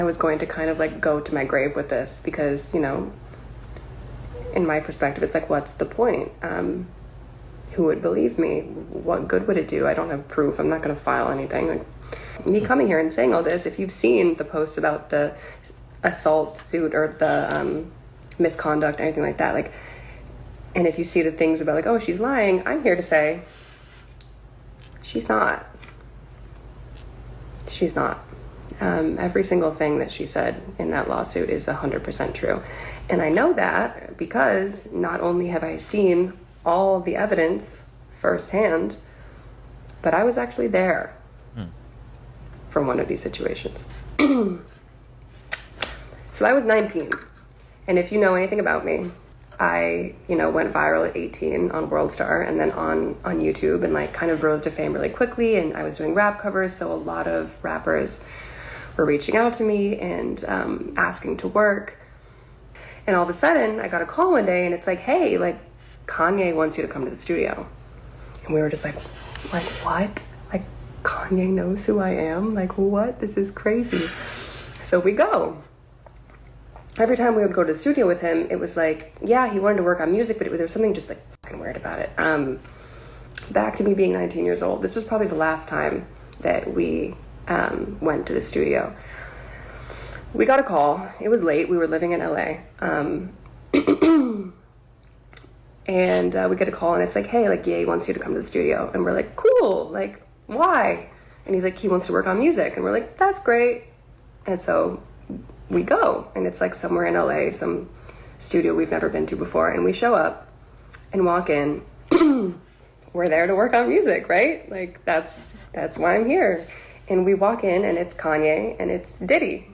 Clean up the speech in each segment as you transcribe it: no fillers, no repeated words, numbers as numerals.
I was going to kind of like go to my grave with this because, you know, in my perspective, it's like, what's the point? Who would believe me? What good would it do? I don't have proof. I'm not going to file anything. Like, me coming here and saying all this, if you've seen the posts about the assault suit or the misconduct, anything like that, like, and if you see the things about like, oh, she's lying, I'm here to say she's not. She's not. Every single thing that she said in that lawsuit is 100% true. And I know that because not only have I seen all the evidence firsthand, but I was actually there for one of these situations. So I was 19. And if you know anything about me, I, you know, went viral at 18 on World Star and then on YouTube and like kind of rose to fame really quickly. And I was doing rap covers. So a lot of rappers were reaching out to me and asking to work. And all of a sudden I got a call one day and it's like, hey, like Kanye wants you to come to the studio. And we were just like what? Like Kanye knows who I am? Like what? This is crazy. So we go. Every time we would go to the studio with him, it was like, yeah, he wanted to work on music, but there was something just like fucking weird about it. Back to me being 19 years old. This was probably the last time that we went to the studio. We got a call. It was late. We were living in LA. And we get a call and it's like, hey, like, Ye wants you to come to the studio. And we're like, cool. Like, why? And he's like, he wants to work on music. And we're like, that's great. And so we go, and it's like somewhere in LA, some studio we've never been to before, and we show up and walk in. We're there to work on music, right? Like that's why I'm here. And we walk in and it's Kanye and it's Diddy.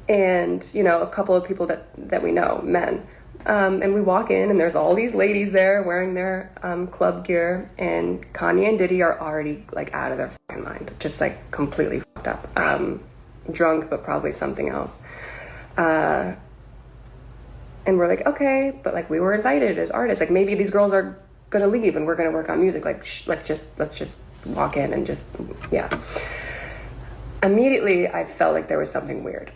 And, you know, a couple of people that we know, men. And we walk in and there's all these ladies there wearing their club gear, and Kanye and Diddy are already like out of their fucking mind, just like completely fucked up. Drunk, but probably something else. And we're like, okay, but like we were invited as artists. Like maybe these girls are gonna leave and we're gonna work on music. Like let's just walk in and just, yeah. Immediately I felt like there was something weird,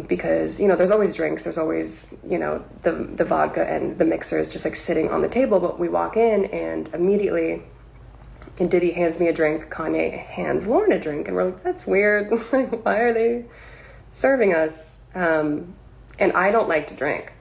because, you know, there's always drinks, there's always, you know, the vodka and the mixers just like sitting on the table. But we walk in and immediately, and Diddy hands me a drink, Kanye hands Lauren a drink, and we're like, that's weird. Like, why are they serving us? And I don't like to drink.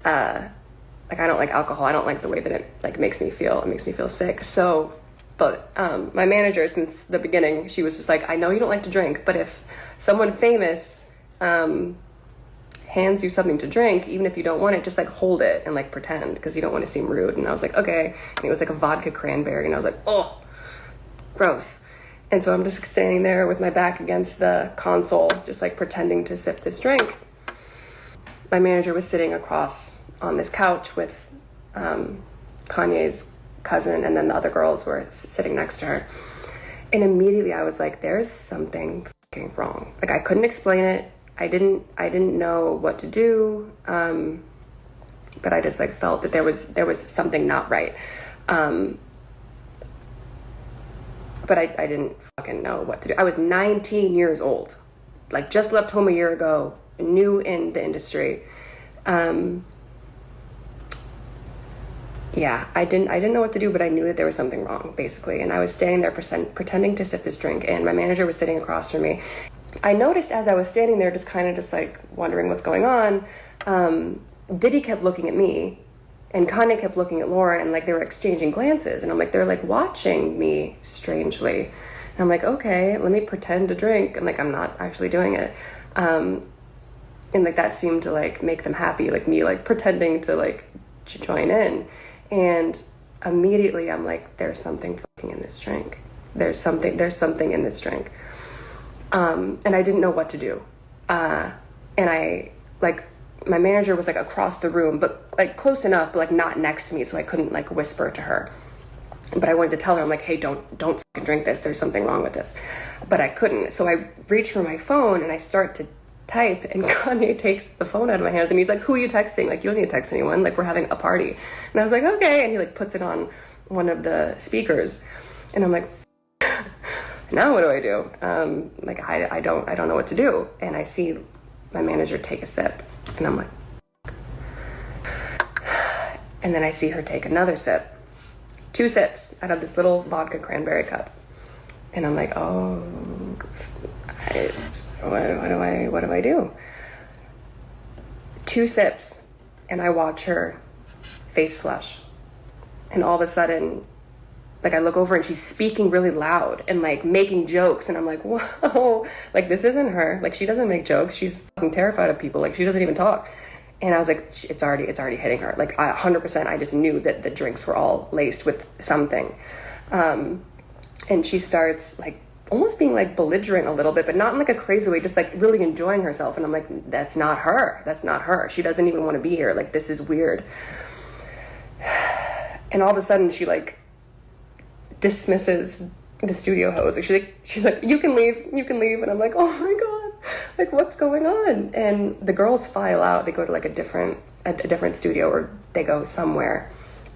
Like, I don't like alcohol. I don't like the way that it like makes me feel. It makes me feel sick. So, but my manager, since the beginning, she was just like, I know you don't like to drink, but if someone famous hands you something to drink, even if you don't want it, just like hold it and like pretend, because you don't want to seem rude. And I was like, okay. And it was like a vodka cranberry, and I was like, oh, gross. And so I'm just standing there with my back against the console, just like pretending to sip this drink. My manager was sitting across on this couch with Kanye's cousin, and then the other girls were sitting next to her. And immediately I was like, there's something fucking wrong. Like I couldn't explain it. I didn't know what to do. But I just like felt that there was something not right. But I didn't fucking know what to do. I was 19 years old, like just left home a year ago, new in the industry. Yeah, I didn't know what to do, but I knew that there was something wrong, basically. And I was standing there pretending to sip this drink, and my manager was sitting across from me. I noticed as I was standing there, just kind of just like wondering what's going on, Diddy kept looking at me, and Kanye kept looking at Lauren, and like they were exchanging glances, and I'm like, they're like watching me strangely. And I'm like, okay, let me pretend to drink, and like I'm not actually doing it. And like that seemed to like make them happy, like me like pretending to like join in. And immediately I'm like, there's something fucking in this drink. There's something in this drink. And I didn't know what to do. And I like, my manager was like across the room, but like close enough, but like not next to me, so I couldn't like whisper to her. But I wanted to tell her, I'm like, hey, don't fucking drink this. There's something wrong with this. But I couldn't. So I reach for my phone and I start to type, and Kanye takes the phone out of my hands and he's like, who are you texting? Like, you don't need to text anyone. Like, we're having a party. And I was like, okay. And he like puts it on one of the speakers. And I'm like, Now what do I do? Like, I don't know what to do. And I see my manager take a sip, and I'm like, and then I see her take another sip, 2 sips out of this little vodka cranberry cup. And I'm like, oh, what do I do? 2 sips, and I watch her face flush. And all of a sudden, like, I look over and she's speaking really loud and like making jokes. And I'm like, whoa, like, this isn't her. Like, she doesn't make jokes. She's fucking terrified of people. Like, she doesn't even talk. And I was like, it's already hitting her. Like, 100%, I just knew that the drinks were all laced with something. And she starts like almost being like belligerent a little bit, but not in like a crazy way, just like really enjoying herself. And I'm like, that's not her. That's not her. She doesn't even want to be here. Like, this is weird. And all of a sudden she like dismisses the studio host. Like, she's like, you can leave. And I'm like, oh my God, like, what's going on? And the girls file out. They go to like a different studio, or they go somewhere.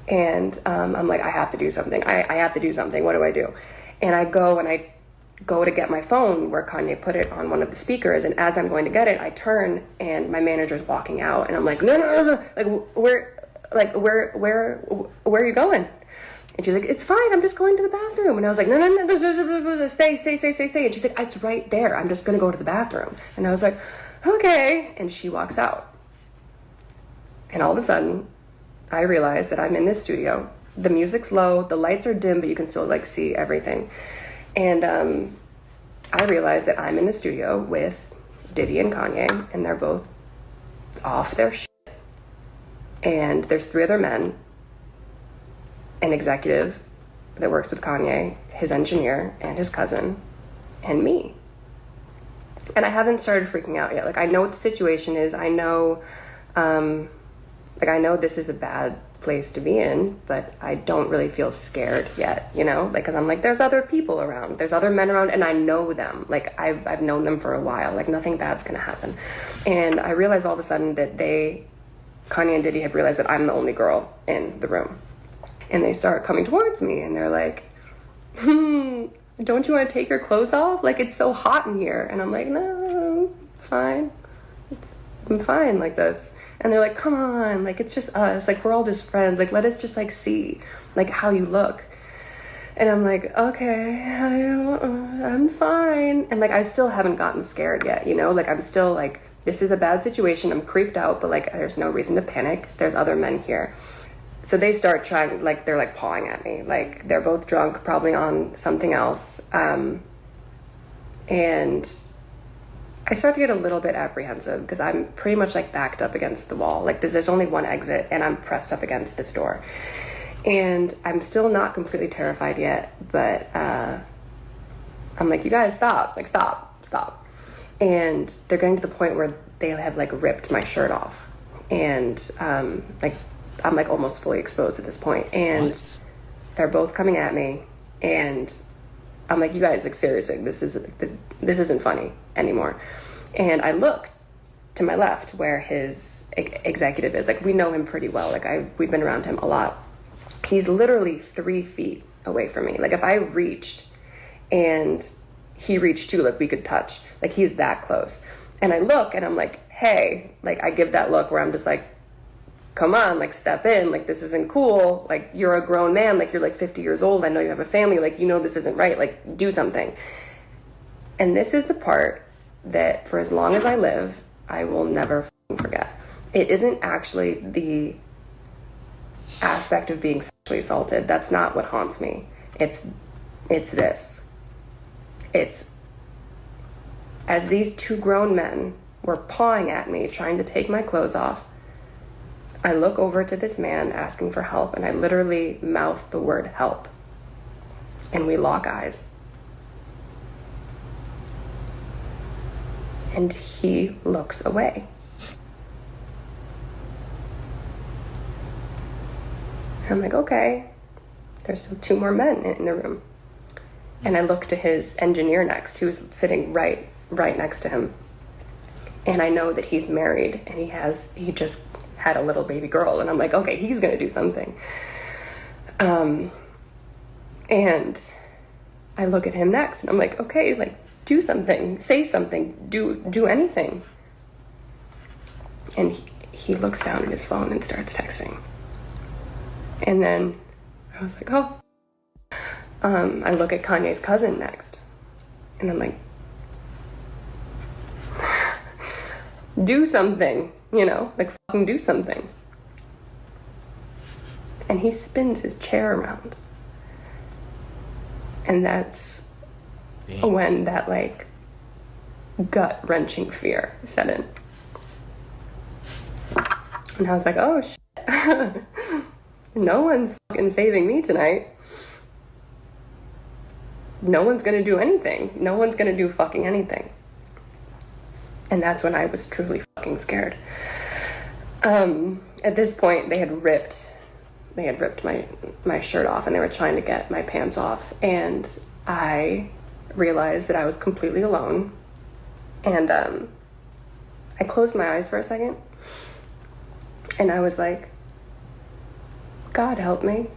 And I'm like, I have to do something. I have to do something. What do I do? And I go to get my phone where Kanye put it on one of the speakers. And as I'm going to get it, I turn and my manager's walking out. And I'm like, no. Like, where are you going? And she's like, it's fine, I'm just going to the bathroom. And I was like, no, stay. And she's like, it's right there. I'm just going to go to the bathroom. And I was like, okay. And she walks out. And all of a sudden, I realize that I'm in this studio. The music's low, the lights are dim, but you can still like see everything. And I realize that I'm in the studio with Diddy and Kanye, and they're both off their shit. And there's 3 other men, an executive that works with Kanye, his engineer, and his cousin, and me. And I haven't started freaking out yet. Like, I know what the situation is. I know, I know this is a bad place to be in, but I don't really feel scared yet, you know? Like, because I'm like, there's other people around. There's other men around, and I know them. Like, I've known them for a while. Like, nothing bad's gonna happen. And I realize all of a sudden that Kanye and Diddy have realized that I'm the only girl in the room. And they start coming towards me, and they're like, don't you want to take your clothes off? Like, it's so hot in here. And I'm like, no, fine. I'm fine like this. And they're like, come on, like, it's just us. Like, we're all just friends. Like, let us just, like, see, like, how you look. And I'm like, okay, I'm fine. And, like, I still haven't gotten scared yet, you know? Like, I'm still, like, this is a bad situation. I'm creeped out, but, like, there's no reason to panic. There's other men here. So they start trying, like, they're, like, pawing at me. Like, they're both drunk, probably on something else. And I start to get a little bit apprehensive because I'm pretty much, like, backed up against the wall. Like, there's only one exit, and I'm pressed up against this door. And I'm still not completely terrified yet, but I'm like, you guys stop. Like, stop. And they're getting to the point where they have, like, ripped my shirt off. And, like, I'm like almost fully exposed at this point, and they're both coming at me, and I'm like, you guys, like, seriously, this isn't funny anymore. And I look to my left where his executive is. Like, we know him pretty well. Like, we've been around him a lot. He's literally 3 feet away from me. Like, if I reached and he reached too, like, we could touch. Like, he's that close. And I look and I'm like, hey, like, I give that look where I'm just like, come on, like, step in, like, this isn't cool, like, you're a grown man, like, you're like 50 years old, I know you have a family, like, you know this isn't right, like, do something. And this is the part that, for as long as I live, I will never forget. It isn't actually the aspect of being sexually assaulted. That's not what haunts me. It's this. It's as these 2 grown men were pawing at me, trying to take my clothes off, I look over to this man asking for help, and I literally mouth the word help. And we lock eyes. And he looks away. I'm like, okay, there's still 2 more men in the room. And I look to his engineer next, who's sitting right next to him. And I know that he's married, and he just had a little baby girl. And I'm like, okay, he's gonna do something. And I look at him next and I'm like, okay, like, do something, say something, do anything. And he looks down at his phone and starts texting. And then I was like, oh. I look at Kanye's cousin next. And I'm like, do something, you know, like fucking do something. And he spins his chair around. And that's when that like gut-wrenching fear set in. And I was like, oh shit. No one's fucking saving me tonight. No one's gonna do anything. No one's gonna do fucking anything. And that's when I was truly fucking scared. At this point, they had ripped my shirt off and they were trying to get my pants off. And I realized that I was completely alone. And I closed my eyes for a second. And I was like, God help me.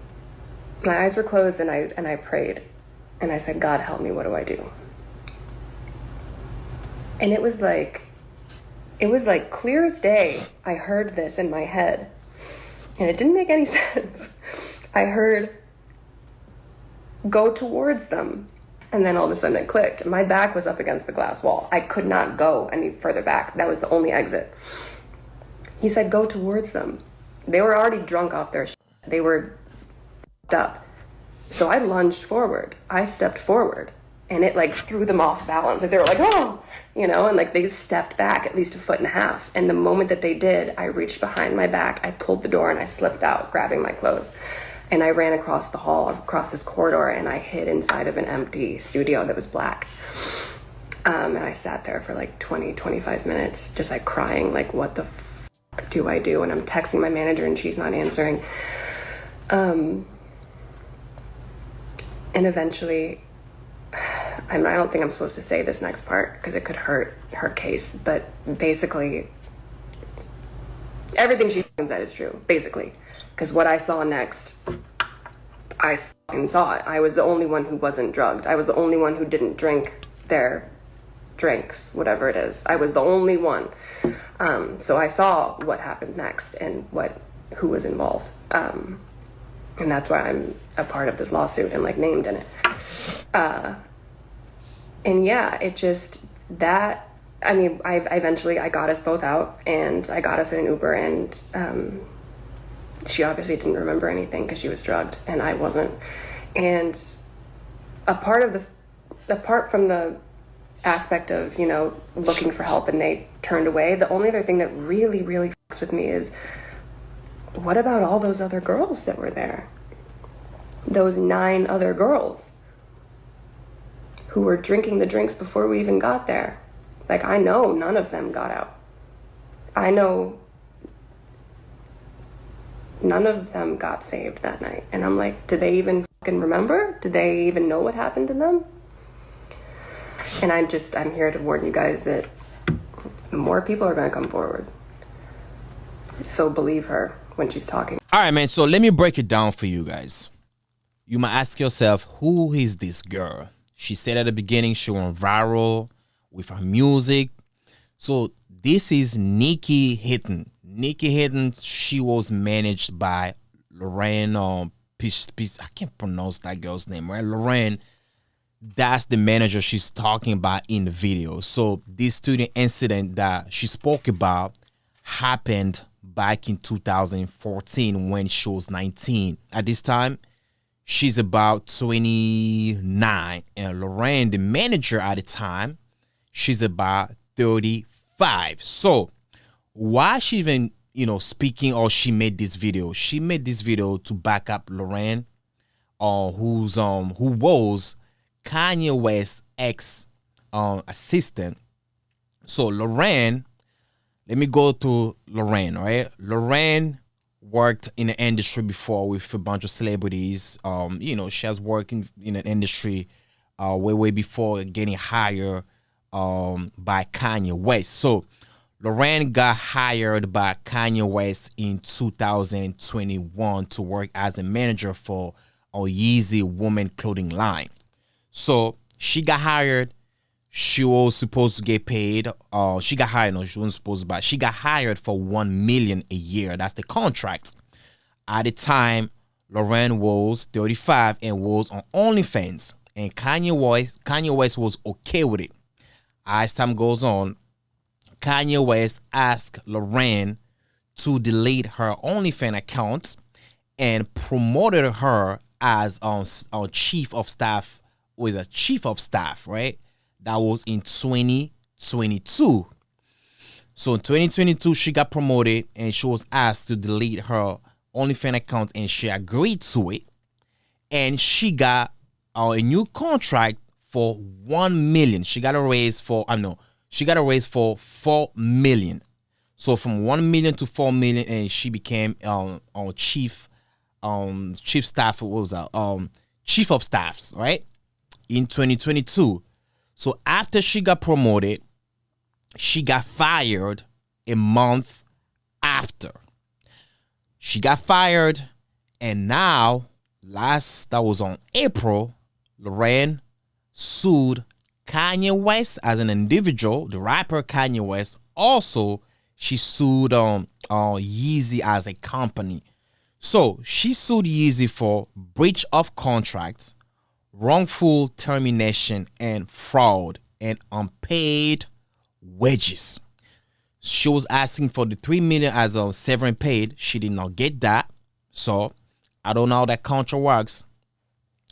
My eyes were closed and I prayed. And I said, God help me, what do I do? And it was like clear as day. I heard this in my head. And it didn't make any sense. I heard, go towards them. And then all of a sudden it clicked. My back was up against the glass wall. I could not go any further back. That was the only exit. He said, go towards them. They were already drunk off their shit. They were up. So I lunged forward. I stepped forward. And it like threw them off balance. Like they were like, oh, you know, and like they stepped back at least 1.5 feet. And the moment that they did, I reached behind my back, I pulled the door and I slipped out, grabbing my clothes. And I ran across the hall, across this corridor, and I hid inside of an empty studio that was black. And I sat there for like 25 minutes, just like crying, like, what the fuck do I do? And I'm texting my manager and she's not answering. And eventually, I don't think I'm supposed to say this next part because it could hurt her case, but basically, everything she said is true, basically. Because what I saw next, I fucking saw it. I was the only one who wasn't drugged. I was the only one who didn't drink their drinks, whatever it is. I was the only one. So I saw what happened next and who was involved. And that's why I'm a part of this lawsuit and like named in it. And yeah, it just, that, I mean, I got us both out and I got us in an Uber and she obviously didn't remember anything because she was drugged and I wasn't. And apart from the aspect of, you know, looking for help and they turned away, the only other thing that really, really fucks with me is, what about all those other girls that were there? Those 9 other girls who were drinking the drinks before we even got there. Like, I know none of them got out. I know none of them got saved that night. And I'm like, did they even fucking remember? Did they even know what happened to them? And I'm here to warn you guys that more people are going to come forward. So believe her when she's talking. All right, man. So let me break it down for you guys. You might ask yourself, who is this girl? She said at the beginning she went viral with her music. So this is Nikki Hinton. Nikki Hinton, she was managed by Lorraine. I can't pronounce that girl's name, right? Lorraine. That's the manager she's talking about in the video. So this student incident that she spoke about happened back in 2014 when she was 19. At this time, she's about 29. And Lorraine, the manager at the time, she's about 35. So why she even, speaking, or she made this video? She made this video to back up Lorraine, who was Kanye West's ex assistant. So Lorraine, let me go to Lorraine, right? Lorraine worked in the industry before with a bunch of celebrities. She has worked in an industry way before getting hired by Kanye West. So Lorraine got hired by Kanye West in 2021 to work as a manager for a Yeezy woman clothing line. So she got hired. She was supposed to get paid. She got hired. No, she wasn't supposed to, but she got hired for $1 million a year. That's the contract. At the time, Lorraine was 35 and was on OnlyFans, and Kanye West was okay with it. As time goes on, Kanye West asked Lorraine to delete her OnlyFans account and promoted her as chief of staff. Was a chief of staff, right? That was in 2022. So in 2022, she got promoted and she was asked to delete her OnlyFans account, and she agreed to it. And she got a new contract for 1 million. She got a raise for $4 million. So from 1 million to 4 million, and she became chief staff. What was that? Chief of staffs, right? In 2022. So after she got promoted, she got fired a month after. She got fired, and now that was on April, Lorraine sued Kanye West as an individual, the rapper Kanye West. Also, she sued Yeezy as a company. So she sued Yeezy for breach of contract, wrongful termination, and fraud, and unpaid wages. She was asking for the $3 million as a severance paid. She did not get that. So I don't know how that contract works,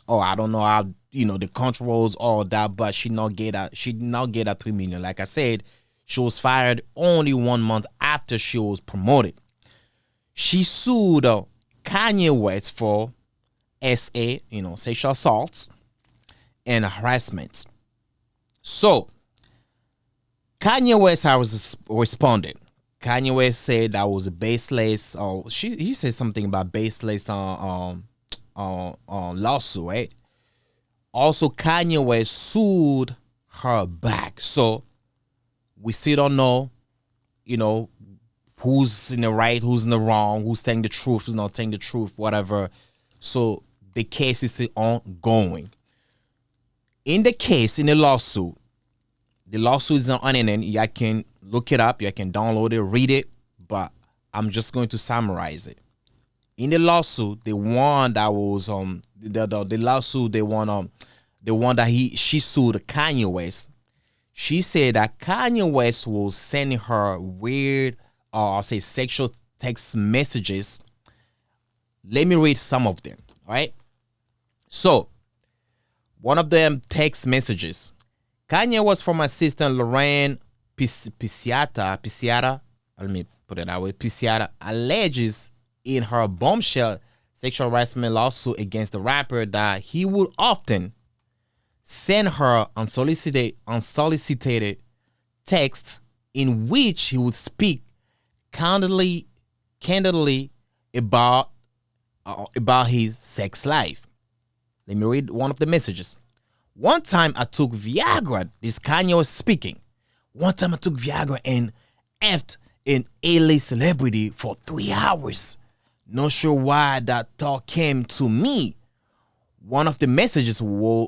or I don't know how the controls all that, but she did not get that $3 million. Like I said, she was fired only 1 month after she was promoted. She sued Kanye West for SA, sexual assault and harassment. So Kanye West has responded. Kanye West said that was a baseless. He said something about baseless lawsuit, right? Also, Kanye West sued her back. So we still don't know, who's in the right, who's in the wrong, who's telling the truth, who's not telling the truth, whatever. So the case is still ongoing. In the lawsuit is on internet. You can look it up, you can download it, read it, but I'm just going to summarize it. In the lawsuit, the one that was the lawsuit, the one that she sued Kanye West. She said that Kanye West was sending her weird, I'll say sexual text messages. Let me read some of them. All right. So one of them text messages. Kanye West from assistant Lorraine Pisiata, let me put it that way, Pisiata, alleges in her bombshell sexual harassment lawsuit against the rapper that he would often send her unsolicited texts in which he would speak candidly about his sex life. Let me read one of the messages. One time I took Viagra. This Kanye was speaking. One time I took Viagra and effed an A-list celebrity for 3 hours. Not sure why that thought came to me. One of the messages West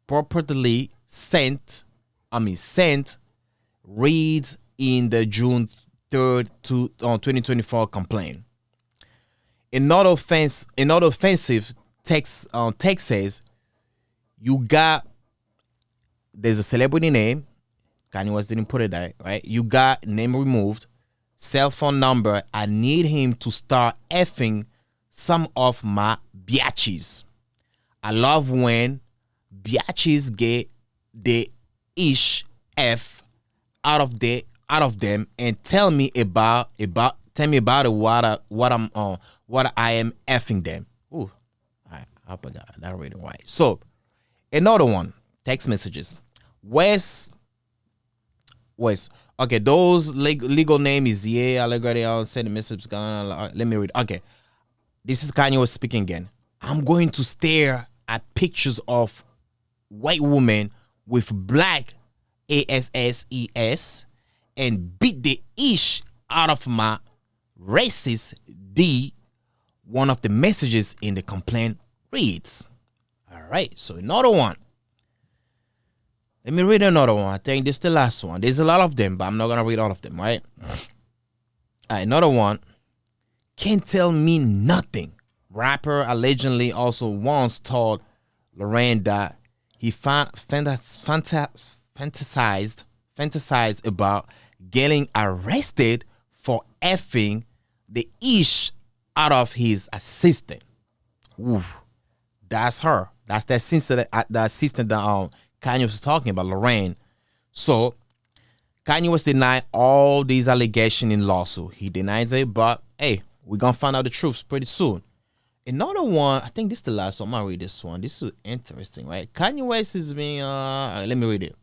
purportedly sent reads in the June 3rd 2024 complaint. Another offensive text says, there's a celebrity name. Kanye West didn't put it there, right? You got name removed, cell phone number. I need him to start effing some of my biatches. I love when biatches get the ish f out of them and tell me about it, what I am effing them. Ooh, I hope I got that reading right. So another one, text messages. West. Okay, those legal name is allegedly send a message. Let me read. Okay, this is Kanye West speaking again. I'm going to stare at pictures of white women with black ASSES and beat the ish out of my racist D one of the messages in the complaint reads. All right, so another one. Let me read another one. I think this is the last one. There's a lot of them, but I'm not going to read all of them, right? All right, another one. Can't tell me nothing. Rapper allegedly also once told Lorraine that he fantasized about getting arrested for effing the ish out of his assistant. Oof, that's her. That's the assistant that Kanye was talking about, Lorraine. So Kanye was denying all these allegations in lawsuit. He denies it, but hey, we're gonna find out the truth pretty soon. Another one, I think this is the last one. I'm gonna read this one. This is interesting, right? Kanye West is being let me read it.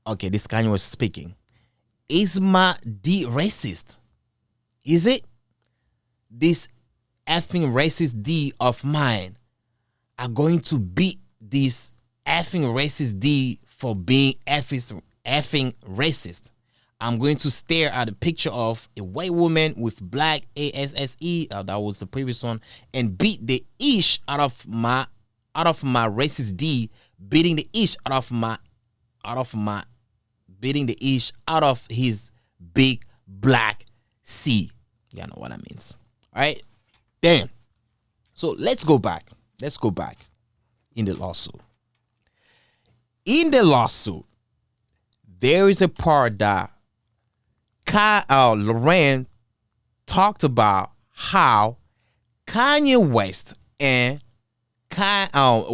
Okay, this Kanye West speaking. Is my D racist? Is it? This effing racist D of mine are going to beat this effing racist D for being effing racist. I'm going to stare at a picture of a white woman with black ASSE, that was the previous one, and beat the ish out of my racist D, beating the ish out of his big black C. You know what that means. All right? Damn. So let's go back. In the lawsuit. In the lawsuit, there is a part that Lorraine talked about how Kanye West and Kanye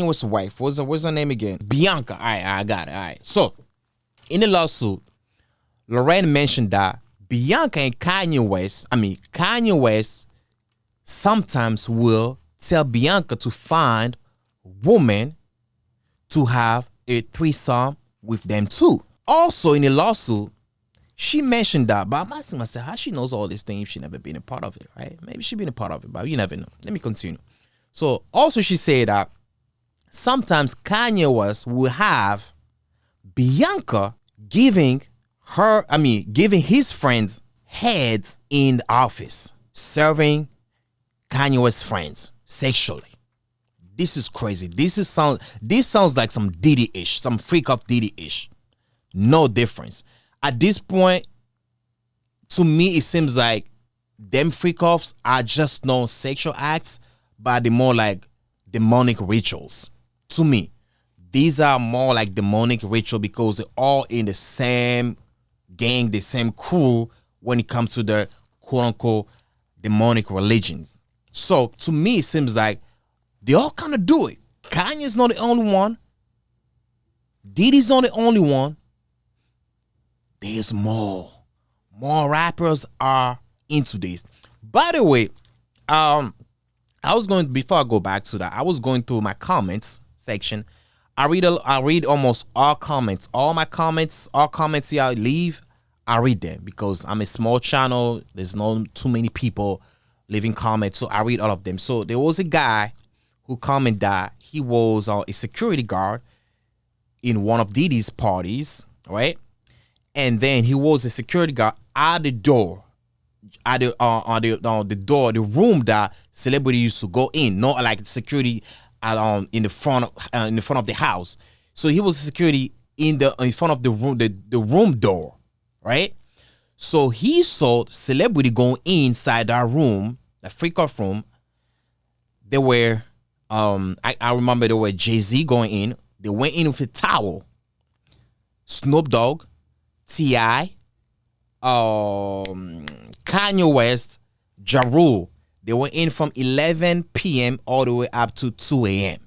West's wife? What's her name again? Bianca. All right, I got it. All right. So in the lawsuit, Lorraine mentioned that Bianca and Kanye West sometimes will tell Bianca to find women to have a threesome with them too. Also in the lawsuit, she mentioned that, but I'm asking myself how she knows all these things if she never been a part of it, right? Maybe she been a part of it, but you never know. Let me continue. So also she said that sometimes Kanye West will have Bianca giving his friends heads in the office, serving Kanye West's friends sexually. This is crazy. This sounds like some Diddy-ish, some freak of Diddy-ish. No difference. At this point, to me, it seems like them freak offs are just no sexual acts, but they're more like demonic rituals. To me, these are more like demonic ritual because they're all in the same gang, the same crew when it comes to the quote-unquote demonic religions. So to me, it seems like they all kind of do it. Kanye's not the only one. Diddy's not the only one. There's more. More rappers are into this. By the way, before I go back to that, I was going through my comments section. I read almost all comments. All comments here I leave, I read them because I'm a small channel. There's not too many people leaving comments, so I read all of them. So there was a guy who commented that he was a security guard in one of Diddy's parties, right? And then he was a security guard at the door, the room that celebrity used to go in, not like security in the front of the house. So he was a security in front of the room, the room door, right? So he saw celebrity going inside that room, the freak off room. They were I remember there were Jay-Z going in. They went in with a towel. Snoop Dogg, T.I., Kanye West, Ja Rule. They went in from 11 p.m. all the way up to 2 a.m.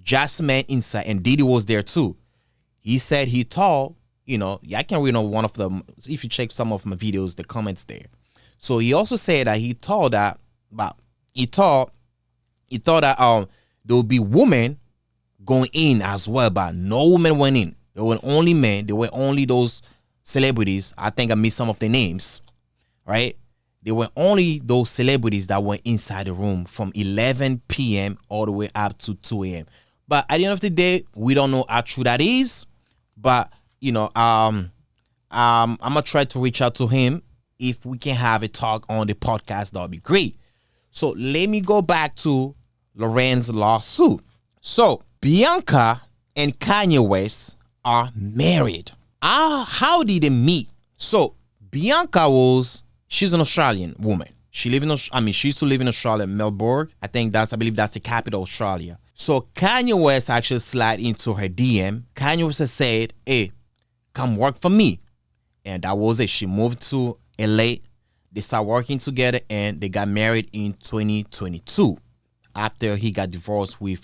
Just man inside, and Diddy was there too. He said he thought, I can read on one of them. If you check some of my videos, the comments there. So he also said that he thought that there would be women going in as well, but no women went in. There were only men. There were only those celebrities. I think I missed some of the names, right? There were only those celebrities that went inside the room from 11 p.m. all the way up to 2 a.m. But at the end of the day, we don't know how true that is. But I'm gonna try to reach out to him if we can have a talk on the podcast, that'll be great. So let me go back to Loren's lawsuit. So Bianca and Kanye West are married. How did they meet? So Bianca she's an Australian woman. She used to live in Australia, Melbourne. I believe that's the capital of Australia. So Kanye West actually slid into her DM. Kanye West said, hey, come work for me. And that was it. She moved to LA. They started working together and they got married in 2022 after he got divorced with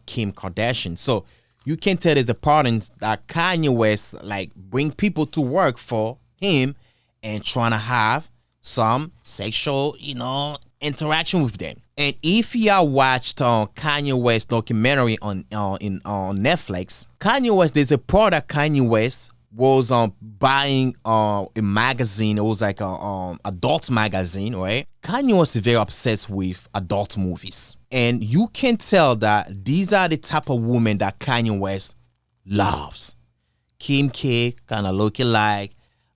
Kim Kardashian. So you can tell there's a pattern that Kanye West like bring people to work for him and trying to have some sexual, interaction with them. And if y'all watched Kanye West documentary on Netflix, Kanye West, there's a product Kanye West was buying a magazine. It was like a adult magazine, right? Kanye was very obsessed with adult movies. And you can tell that these are the type of women that Kanye West loves. Kim K kind of looking like,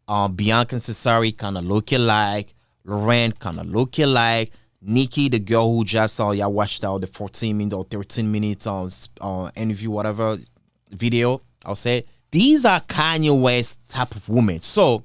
Bianca Cesari kind of looking like, Lauren kind of looking like, Nikki, the girl who just y'all watched out the 14 minutes or 13 minutes interview, whatever video, I'll say. These are Kanye West type of women. So,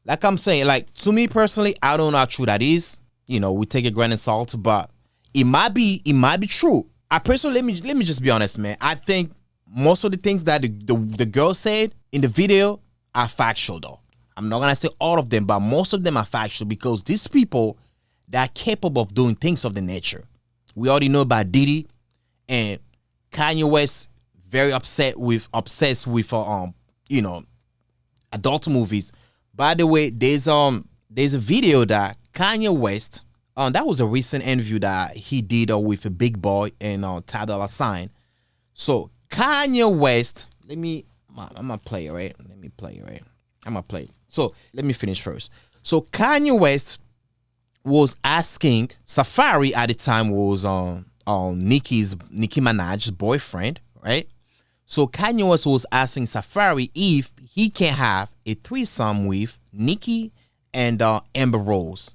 like I'm saying, like to me personally, I don't know how true that is. We take a grain of salt, but it might be true. I personally, let me just be honest, man. I think most of the things that the girl said in the video are factual, though. I'm not gonna say all of them, but most of them are factual because these people, they're capable of doing things of the nature. We already know about Diddy and Kanye West, very obsessed with adult movies. By the way, there's a video that Kanye West, that was a recent interview that he did with a Big Boy and Ty Dolla $ign. So Kanye West, I'm gonna play it, right? I'm gonna play it. So let me finish first. So Kanye West was asking Safari at the time was Nicki Minaj's boyfriend, right? So Kanye West was asking Safari if he can have a threesome with Nicki and Amber Rose.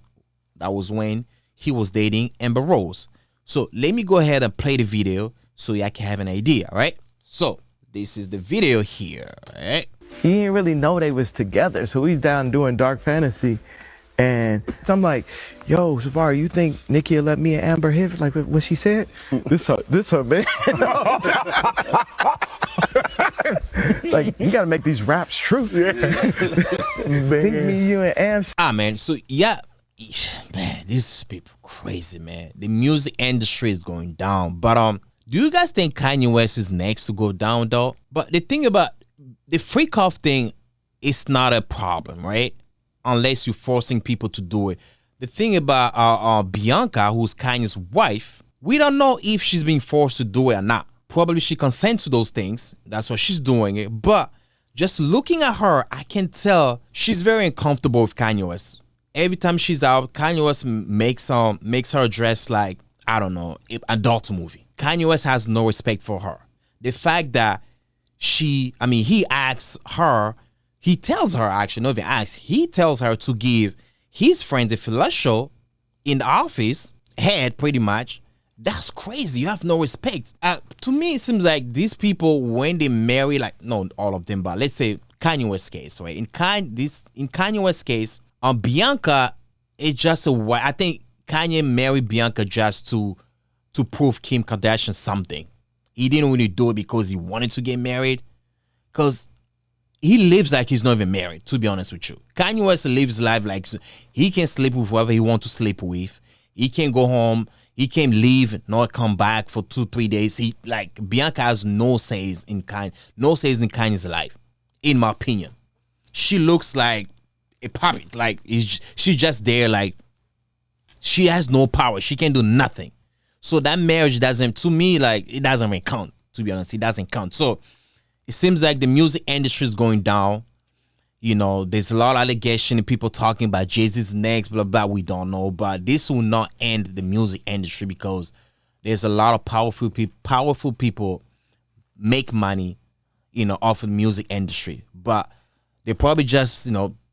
That was when he was dating Amber Rose. So let me go ahead and play the video so y'all can have an idea, right? So this is the video here, right? He didn't really know they was together, so he's down doing dark fantasy. And so I'm like, yo, Safari, you think Nicki will let me and Amber hit like what she said? This her man. Like, you gotta make these raps true. Think me, you, and Am. Man. So yeah, man, these people crazy, man. The music industry is going down. But do you guys think Kanye West is next to go down though? But the thing about the freak off thing is not a problem, right? Unless you're forcing people to do it. The thing about Bianca, who's Kanye's wife, we don't know if she's being forced to do it or not. Probably she consents to those things. That's why she's doing it. But just looking at her, I can tell she's very uncomfortable with Kanye West. Every time she's out, Kanye West makes her dress like, I don't know, an adult movie. Kanye West has no respect for her. The fact that he tells her, actually, not even asks, he tells her to give his friends a fellatio in the office, head pretty much. That's crazy. You have no respect. To me, it seems like these people, when they marry, like, not all of them, but let's say Kanye West's case, right? In Kanye West's case, Bianca, it's just I think Kanye married Bianca just to prove Kim Kardashian something. He didn't really do it because he wanted to get married. Because he lives like he's not even married, to be honest with you. Kanye West lives life like he can sleep with whoever he wants to sleep with. He can go home. He can leave, not come back for 2-3 days. Bianca has no says in Kanye's life, in my opinion. She looks like a puppet. Like she's just there. Like she has no power. She can do nothing. So that marriage doesn't, to me, like it doesn't even count. To be honest, it doesn't count. So it seems like the music industry is going down. There's a lot of allegation and people talking about Jay-Z's next, blah, blah. We don't know. But this will not end the music industry because there's a lot of powerful people make money, off of the music industry. But they probably just,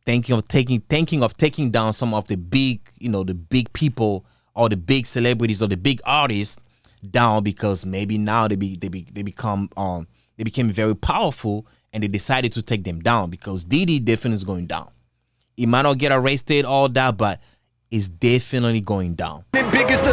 thinking of taking down some of the big, the big people or the big celebrities or the big artists down, because maybe now they became very powerful, and they decided to take them down, because Diddy definitely is going down. He might not get arrested, all that, but it's definitely going down. The biggest